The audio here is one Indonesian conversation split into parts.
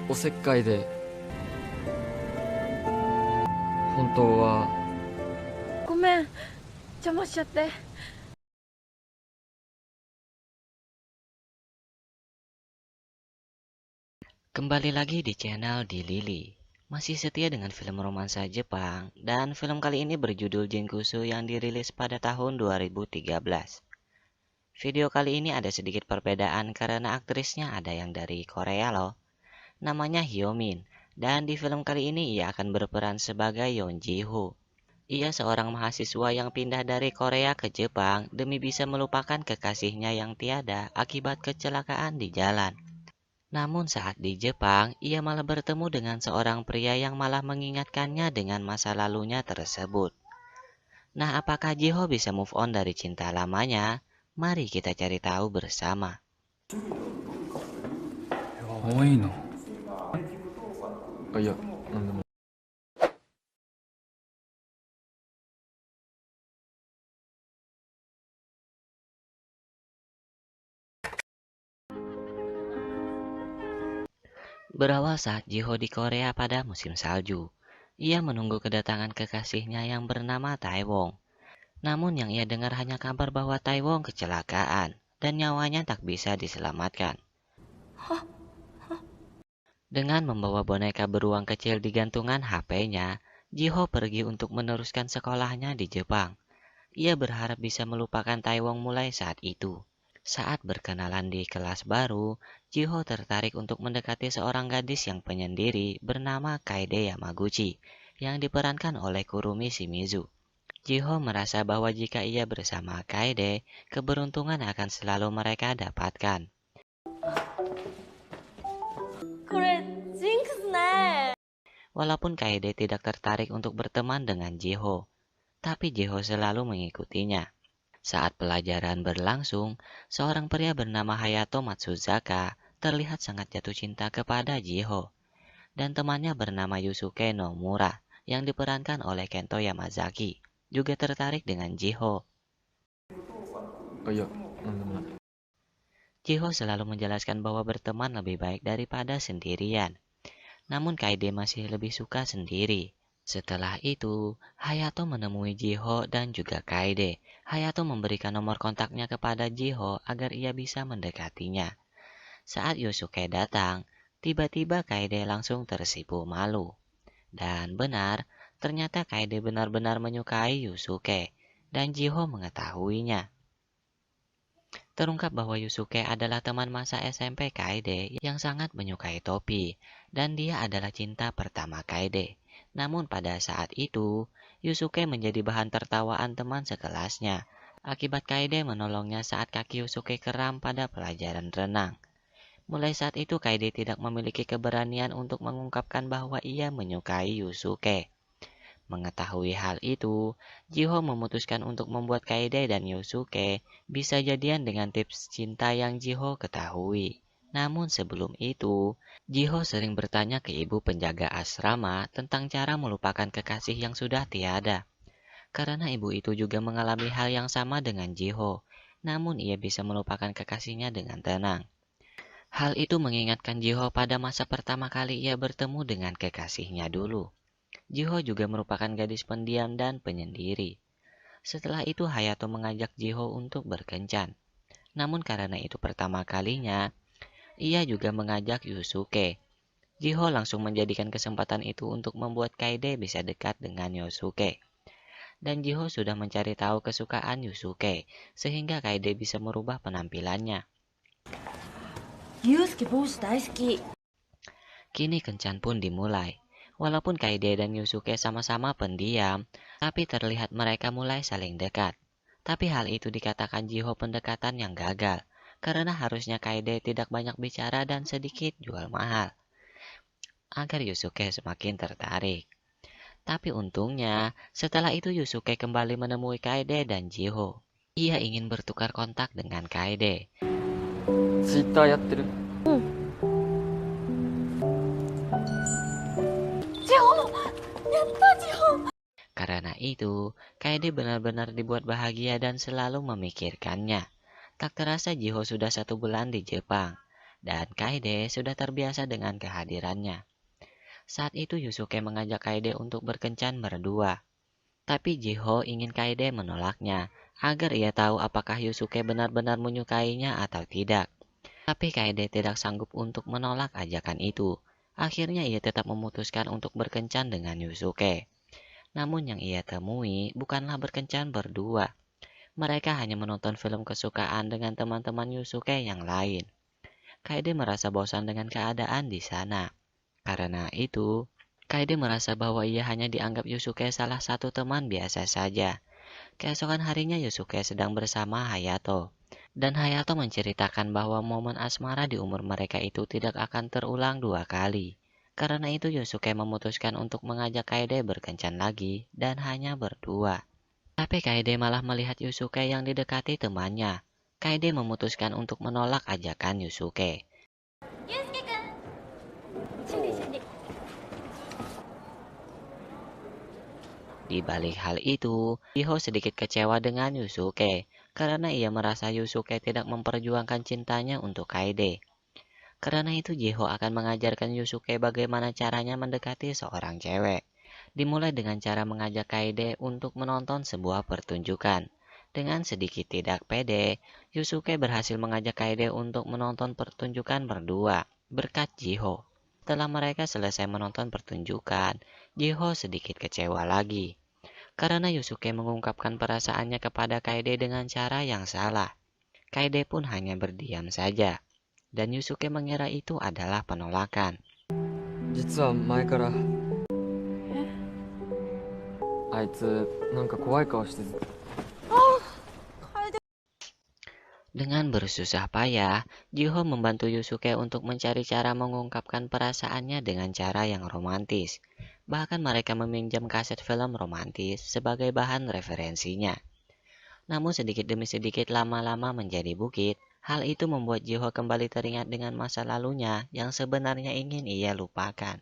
おせっかいで本当はごめん、邪魔しちゃって。Kembali lagi di channel di Lili. Masih setia dengan film romansa Jepang dan film kali ini berjudul Jingusu yang dirilis pada tahun 2013. Video kali ini ada sedikit perbedaan karena aktrisnya ada yang dari Korea loh. Namanya Hyomin dan di film kali ini ia akan berperan sebagai Yeon Ji-ho. Ia seorang mahasiswa yang pindah dari Korea ke Jepang demi bisa melupakan kekasihnya yang tiada akibat kecelakaan di jalan. Namun saat di Jepang, ia malah bertemu dengan seorang pria yang malah mengingatkannya dengan masa lalunya tersebut. Nah, apakah Jiho bisa move on dari cinta lamanya? Mari kita cari tahu bersama. 可愛いのあいやなんでも Berawal saat Jiho di Korea pada musim salju. Ia menunggu kedatangan kekasihnya yang bernama Taewong. Namun yang ia dengar hanya kabar bahwa Taewong kecelakaan dan nyawanya tak bisa diselamatkan. Dengan membawa boneka beruang kecil di gantungan HP-nya, Jiho pergi untuk meneruskan sekolahnya di Jepang. Ia berharap bisa melupakan Taewong mulai saat itu. Saat berkenalan di kelas baru, Jiho tertarik untuk mendekati seorang gadis yang penyendiri bernama Kaede Yamaguchi yang diperankan oleh Kurumi Shimizu. Jiho merasa bahwa jika ia bersama Kaede, keberuntungan akan selalu mereka dapatkan. これジンクスね。 Walaupun Kaede tidak tertarik untuk berteman dengan Jiho, tapi Jiho selalu mengikutinya. Saat pelajaran berlangsung, seorang pria bernama Hayato Matsuzaka terlihat sangat jatuh cinta kepada Jiho. Dan temannya bernama Yusuke Nomura yang diperankan oleh Kento Yamazaki juga tertarik dengan Jiho. あいやなんでもない Jiho selalu menjelaskan bahwa berteman lebih baik daripada sendirian. Namun Kaede masih lebih suka sendiri. Setelah itu, Hayato menemui Jiho dan juga Kaede. Hayato memberikan nomor kontaknya kepada Jiho agar ia bisa mendekatinya. Saat Yusuke datang, tiba-tiba Kaede langsung tersipu malu. Dan benar, ternyata Kaede benar-benar menyukai Yusuke, dan Jiho mengetahuinya. Terungkap bahwa Yusuke adalah teman masa SMP Kaede yang sangat menyukai topi, dan dia adalah cinta pertama Kaede. Namun pada saat itu, Yusuke menjadi bahan tertawaan teman sekelasnya, akibat Kaede menolongnya saat kaki Yusuke kram pada pelajaran renang. Mulai saat itu Kaede tidak memiliki keberanian untuk mengungkapkan bahwa ia menyukai Yusuke. Mengetahui hal itu, Jiho memutuskan untuk membuat Kaede dan Yusuke bisa jadian dengan tips cinta yang Jiho ketahui. Namun sebelum itu, Jiho sering bertanya ke ibu penjaga asrama tentang cara melupakan kekasih yang sudah tiada. Karena ibu itu juga mengalami hal yang sama dengan Jiho, namun ia bisa melupakan kekasihnya dengan tenang. Hal itu mengingatkan Jiho pada masa pertama kali ia bertemu dengan kekasihnya dulu. Jiho juga merupakan gadis pendiam dan penyendiri. Setelah itu Hayato mengajak Jiho untuk berkencan. Namun karena itu pertama kalinya, ia juga mengajak Yusuke. Jiho langsung menjadikan kesempatan itu untuk membuat Kaede bisa dekat dengan Yusuke. Dan Jiho sudah mencari tahu kesukaan Yusuke, sehingga Kaede bisa merubah penampilannya. ユウスケ帽子大好き。 Kini kencan pun dimulai. Walaupun Kaede dan Yusuke sama-sama pendiam, tapi terlihat mereka mulai saling dekat. Tapi hal itu dikatakan Jiho pendekatan yang gagal, karena harusnya Kaede tidak banyak bicara dan sedikit jual mahal, agar Yusuke semakin tertarik. Tapi untungnya, setelah itu Yusuke kembali menemui Kaede dan Jiho. Ia ingin bertukar kontak dengan Kaede. ツイッターやってるジホ、やったジホ。 Karena itu, Kaede benar-benar dibuat bahagia dan selalu memikirkannya. Tak terasa Jiho sudah 1 bulan di Jepang. dan Kaede sudah terbiasa dengan kehadirannya. Saat itu Yusuke mengajak Kaede untuk berkencan berdua. Tapi Jiho ingin Kaede menolaknya, agar ia tahu apakah Yusuke benar-benar menyukainya atau tidak. Tapi Kaede tidak sanggup untuk menolak ajakan itu. Akhirnya ia tetap memutuskan untuk berkencan dengan Yusuke. Namun yang ia temui bukanlah berkencan berdua. Mereka hanya menonton film kesukaan dengan teman-teman Yusuke yang lain. Kaede merasa bosan dengan keadaan di sana. Karena itu, Kaede merasa bahwa ia hanya dianggap Yusuke salah satu teman biasa saja. Keesokan harinya Yusuke sedang bersama Hayato. Dan Hayato menceritakan bahwa momen asmara di umur mereka itu tidak akan terulang 2 kali. Karena itu Yusuke memutuskan untuk mengajak Kaede berkencan lagi dan hanya berdua. Tapi Kaede malah melihat Yusuke yang didekati temannya. Kaede memutuskan untuk menolak ajakan Yusuke. ゆうすけくん、sini sini. Di balik hal itu, Jiho sedikit kecewa dengan Yusuke karena ia merasa Yusuke tidak memperjuangkan cintanya untuk Kaede. Karena itu Jiho akan mengajarkan Yusuke bagaimana caranya mendekati seorang cewek. Dimulai dengan cara mengajak Kaede untuk menonton sebuah pertunjukan. Dengan sedikit tidak pede, Yusuke berhasil mengajak Kaede untuk menonton pertunjukan berdua berkat Jiho. Setelah mereka selesai menonton pertunjukan, Jiho sedikit kecewa lagi. Karena Yusuke mengungkapkan perasaannya kepada Kaede dengan cara yang salah. Kaede pun hanya berdiam saja. Dan Yusuke mengira itu adalah penolakan. 実は前からあいつなんか怖い顔してずっと Dengan bersusah payah, Jiho membantu Yusuke untuk mencari cara mengungkapkan perasaannya dengan cara yang romantis. Bahkan mereka meminjam kaset film romantis sebagai bahan referensinya. Namun sedikit demi sedikit lama-lama menjadi bukit. Hal itu membuat Jiho kembali teringat dengan masa lalunya yang sebenarnya ingin ia lupakan.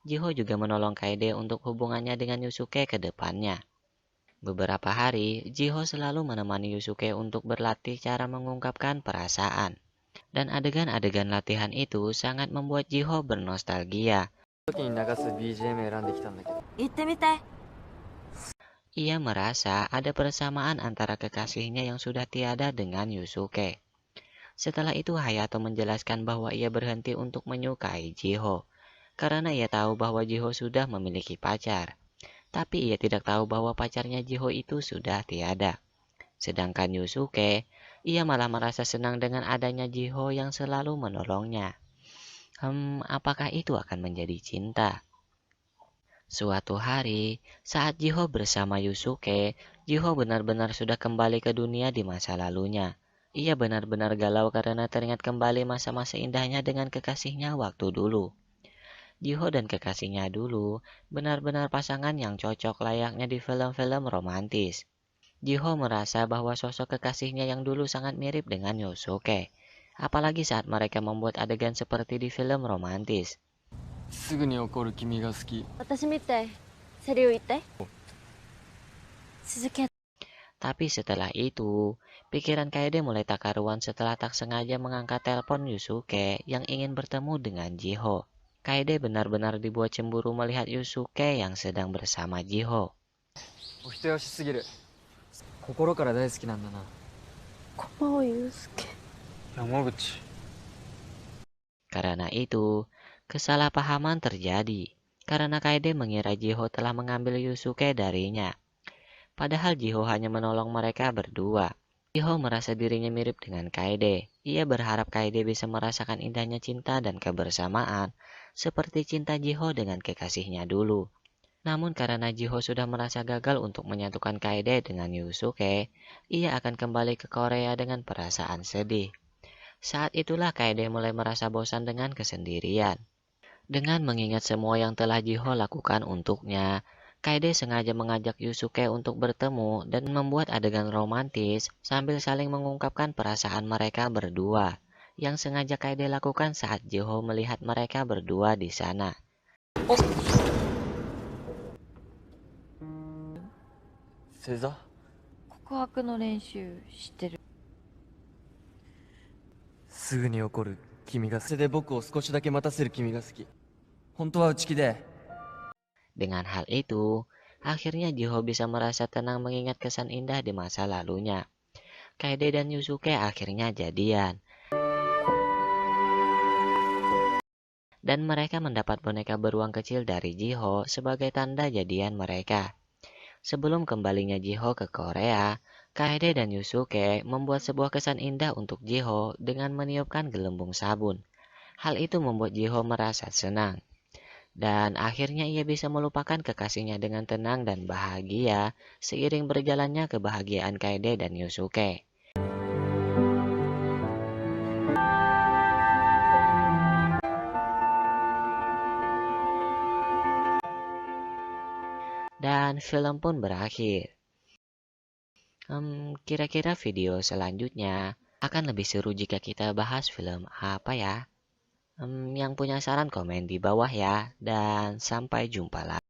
Jiho juga menolong Kaede untuk hubungannya dengan Yusuke ke depannya. Beberapa hari, Jiho selalu menemani Yusuke untuk berlatih cara mengungkapkan perasaan. Dan adegan-adegan latihan itu sangat membuat Jiho bernostalgia. 時に流す BGM 選んできたんだけど 言ってみたい。 Ia merasa ada persamaan antara kekasihnya yang sudah tiada dengan Yusuke. Setelah itu Hayato menjelaskan bahwa ia berhenti untuk menyukai Jiho. Karena ia tahu bahwa Jiho sudah memiliki pacar. Tapi ia tidak tahu bahwa pacarnya Jiho itu sudah tiada. Sedangkan Yusuke, ia malah merasa senang dengan adanya Jiho yang selalu menolongnya. Apakah itu akan menjadi cinta? Suatu hari, saat Jiho bersama Yusuke, Jiho benar-benar sudah kembali ke dunia di masa lalunya. Ia benar-benar galau karena teringat kembali masa-masa indahnya dengan kekasihnya waktu dulu. Jiho dan kekasihnya dulu benar-benar pasangan yang cocok layaknya di film-film romantis. Jiho merasa bahwa sosok kekasihnya yang dulu sangat mirip dengan Yusuke. Apalagi saat mereka membuat adegan seperti di film romantis. すぐに怒る君が好き私みたい。セリを言って。続け。 Tapi setelah itu, pikiran Kaede mulai tak karuan setelah tak sengaja mengangkat telepon Yusuke yang ingin bertemu dengan Jiho. Kaede benar-benar dibuat cemburu melihat Yusuke yang sedang bersama Jiho. お人よしすぎる心から大好きなんだなこんばんは、ゆうすけ。山口 Karena itu, kesalahpahaman terjadi. Karena Kaede mengira Jiho telah mengambil Yusuke darinya. Padahal Jiho hanya menolong mereka berdua. Jiho merasa dirinya mirip dengan Kaede. Ia berharap Kaede bisa merasakan indahnya cinta dan kebersamaan seperti cinta Jiho dengan kekasihnya dulu. Namun karena Jiho sudah merasa gagal untuk menyatukan Kaede dengan Yusuke, ia akan kembali ke Korea dengan perasaan sedih. Saat itulah Kaede mulai merasa bosan dengan kesendirian. Dengan mengingat semua yang telah Jiho lakukan untuknya, Kaede sengaja mengajak Yusuke untuk bertemu dan membuat adegan romantis sambil saling mengungkapkan perasaan mereka berdua, yang sengaja Kaede lakukan saat Jiho melihat mereka berdua di sana. 正座告白の練習してる。すぐに怒る君が好きで僕を少しだけ待たせる君が好き。本当は内気で。 Dengan hal itu, akhirnya Jiho bisa merasa tenang mengingat kesan indah di masa lalunya. Kaede dan Yusuke akhirnya jadian. Dan mereka mendapat boneka beruang kecil dari Jiho sebagai tanda jadian mereka. Sebelum kembalinya Jiho ke Korea, Kaede dan Yusuke membuat sebuah kesan indah untuk Jiho dengan meniupkan gelembung sabun. Hal itu membuat Jiho merasa senang. Dan akhirnya ia bisa melupakan kekasihnya dengan tenang dan bahagia seiring berjalannya kebahagiaan Kaede dan Yusuke. Dan film pun berakhir. Kira-kira video selanjutnya akan lebih seru jika kita bahas film apa ya? Yang punya saran komen di bawah ya. Dan sampai jumpa lagi.